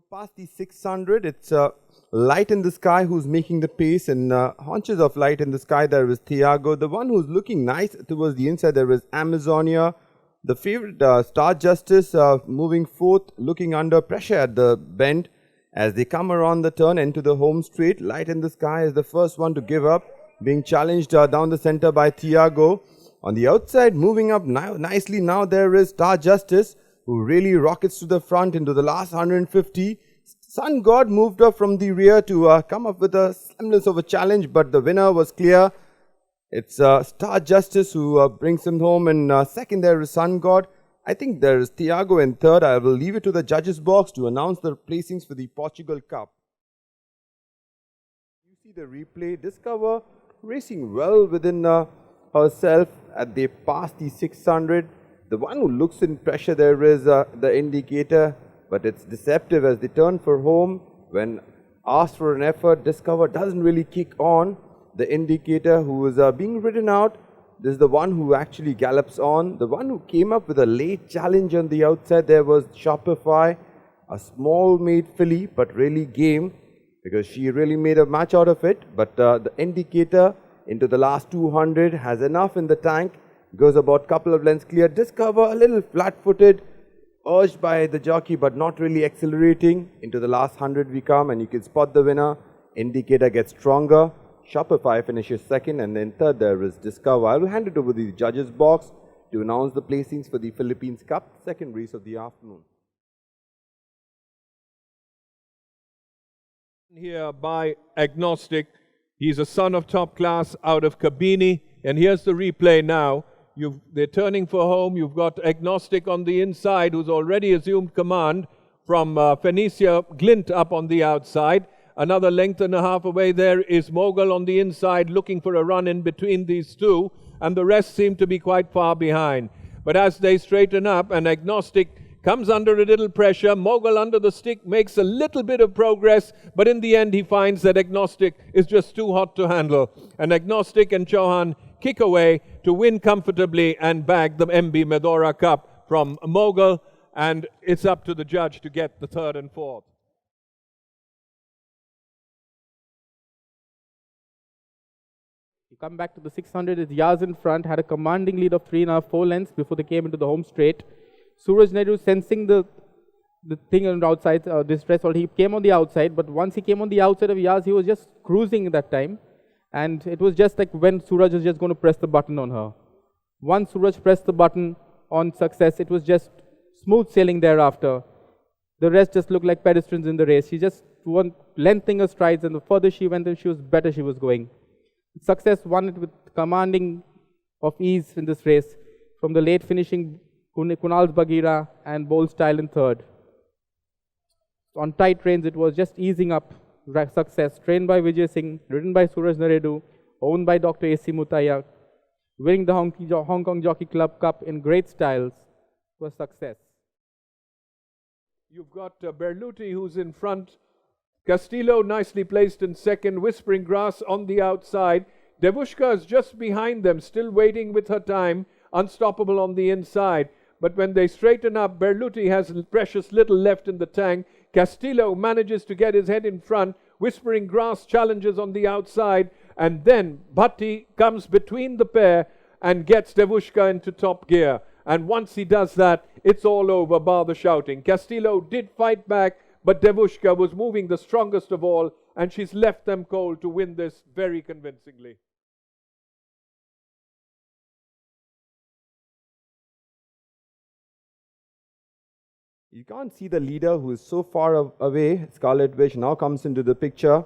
past the 600, it's Light in the Sky who's making the pace, and haunches of Light in the Sky there is Thiago. The one who's looking nice towards the inside there is Amazonia. The favorite Star Justice moving fourth, looking under pressure at the bend as they come around the turn into the home straight. Light in the Sky is the first one to give up, being challenged down the center by Thiago. On the outside, moving up nicely now there is Star Justice, who really rockets to the front into the last 150. Sun God moved up from the rear to come up with a semblance of a challenge, but the winner was clear. It's Star Justice who brings him home, and second there is Sun God. I think there is Thiago in third. I will leave it to the judges box to announce the placings for the Portugal Cup. You see the replay. Discover racing well within herself as they pass the 600. The one who looks in pressure there is the indicator, but it's deceptive as they turn for home. When asked for an effort, Discover doesn't really kick on. The indicator who is being ridden out, this is the one who actually gallops on. The one who came up with a late challenge on the outside there was Shopify, a small made filly, but really game, because she really made a match out of it. But the indicator into the last 200 has enough in the tank. Goes about a couple of lengths clear. Discover a little flat-footed, urged by the jockey, but not really accelerating. Into the last 100 we come, and you can spot the winner. Indicator gets stronger. Shopify finishes second, and then third there is Discover. I will hand it over to the judges box to announce the placings for the Philippines Cup, second race of the afternoon. Here by Agnostic. He's a son of top class out of Kabini, and here's the replay now. They're turning for home. You've got Agnostic on the inside, who's already assumed command from Phoenicia Glint up on the outside. Another length and a half away there is Mogul on the inside, looking for a run in between these two, and the rest seem to be quite far behind. But as they straighten up, and Agnostic comes under a little pressure, Mogul under the stick makes a little bit of progress, but in the end he finds that Agnostic is just too hot to handle. And Agnostic and Chauhan kick away to win comfortably and bag the MB Medora Cup from Mogul, and it's up to the judge to get the third and fourth. You come back to the 600, it's Yaz in front, had a commanding lead of 3.5, 4 lengths before they came into the home straight. Suraj Naidu sensing the thing on the outside, distress, or he came on the outside, but once he came on the outside of Yaz, he was just cruising at that time. And it was just like when Suraj is just going to press the button on her. Once Suraj pressed the button on Success, it was just smooth sailing thereafter. The rest just looked like pedestrians in the race. She just went lengthening her strides, and the further she went, the better she was going. Success won it with commanding of ease in this race from the late finishing Kunal's Bagheera and Bold Style in third. On tight reins, it was just easing up. Success, trained by Vijay Singh, ridden by Suraj Naredu, owned by Dr. A.C. Mutaya, winning the Hong Kong Jockey Club Cup in great styles, was Success. You've got Berluti, who's in front. Castillo nicely placed in second. Whispering Grass on the outside. Devushka is just behind them, still waiting with her time. Unstoppable on the inside. But when they straighten up, Berluti has precious little left in the tank. Castillo manages to get his head in front. Whispering Grass challenges on the outside. And then Bhatti comes between the pair and gets Devushka into top gear. And once he does that, it's all over, bar the shouting. Castillo did fight back, but Devushka was moving the strongest of all, and she's left them cold to win this very convincingly. You can't see the leader who is so far away. Scarlet Witch now comes into the picture.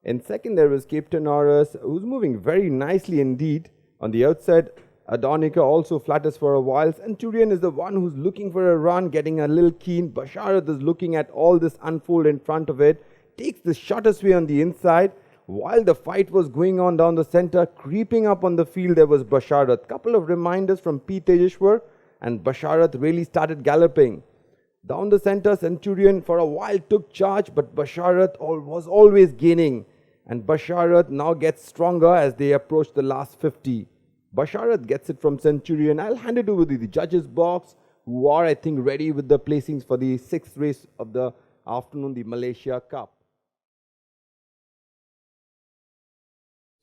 In second, there is Cape Tenoris, who's moving very nicely indeed. On the outside, Adonica also flatters for a while. Centurion is the one who's looking for a run, getting a little keen. Basharat is looking at all this unfold in front of it. Takes the shortest way on the inside. While the fight was going on down the center, creeping up on the field, there was Basharat. Couple of reminders from P. Tejeshwar, and Basharat really started galloping. Down the center, Centurion for a while took charge, but Basharat was always gaining. And Basharat now gets stronger as they approach the last 50. Basharat gets it from Centurion. I'll hand it over to the judges box, who are, I think, ready with the placings for the sixth race of the afternoon, the Malaysia Cup.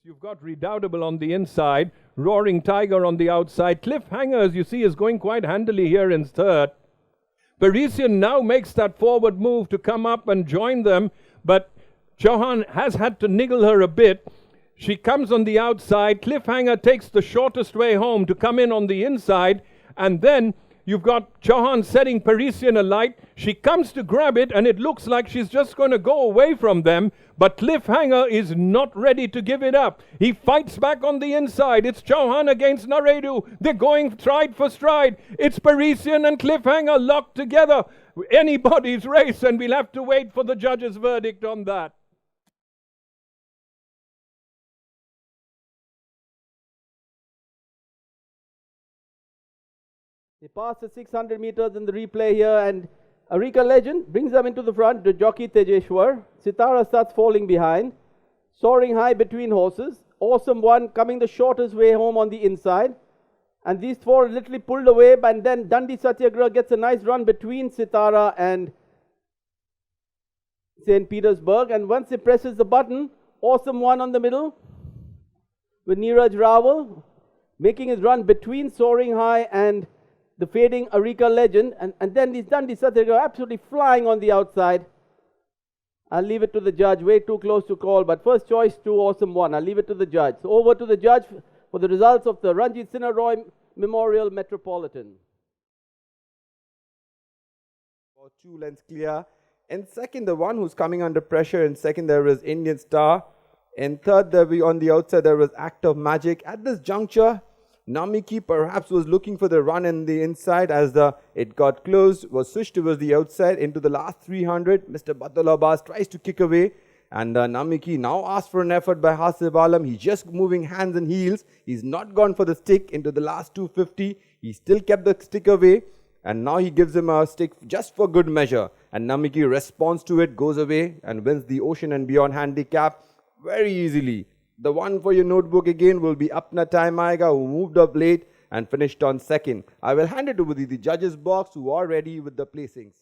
You've got Redoubtable on the inside, Roaring Tiger on the outside. Cliffhanger, as you see, is going quite handily here in third. Parisian now makes that forward move to come up and join them, but Chauhan has had to niggle her a bit. She comes on the outside. Cliffhanger takes the shortest way home to come in on the inside, and then you've got Chauhan setting Parisian alight. She comes to grab it, and it looks like she's just going to go away from them, but Cliffhanger is not ready to give it up. He fights back on the inside. It's Chauhan against Naredu. They're going stride for stride. It's Parisian and Cliffhanger locked together. Anybody's race, and we'll have to wait for the judge's verdict on that. They pass the 600 meters in the replay here, and Arika Legend brings them into the front. The jockey Tejeshwar. Sitara starts falling behind. Soaring High between horses. Awesome One coming the shortest way home on the inside. And these four literally pulled away, and then Dundee Satyagraha gets a nice run between Sitara and St. Petersburg. And once he presses the button, Awesome One on the middle with Neeraj Rawal making his run between Soaring High and the fading Arika Legend, and then these Dundee Satyagraha absolutely flying on the outside. I'll leave it to the judge, way too close to call, but first choice to Awesome One. I'll leave it to the judge. So over to the judge for the results of the Ranjit Sinha Roy Memorial Metropolitan. About 2 lengths clear. In second, the one who's coming under pressure. In second, there is Indian Star. In third, on the outside, there was Act of Magic. At this juncture, Namiki perhaps was looking for the run in the inside as it got closed, was switched towards the outside into the last 300. Mr. Batul Abbas tries to kick away, and Namiki now asks for an effort by Hasib Alam. He's just moving hands and heels. He's not gone for the stick into the last 250. He still kept the stick away, and now he gives him a stick just for good measure. And Namiki responds to it, goes away, and wins the Ocean and Beyond handicap very easily. The one for your notebook again will be Apna Time Aayega, who moved up late and finished on second. I will hand it over to the judges box who are ready with the placings.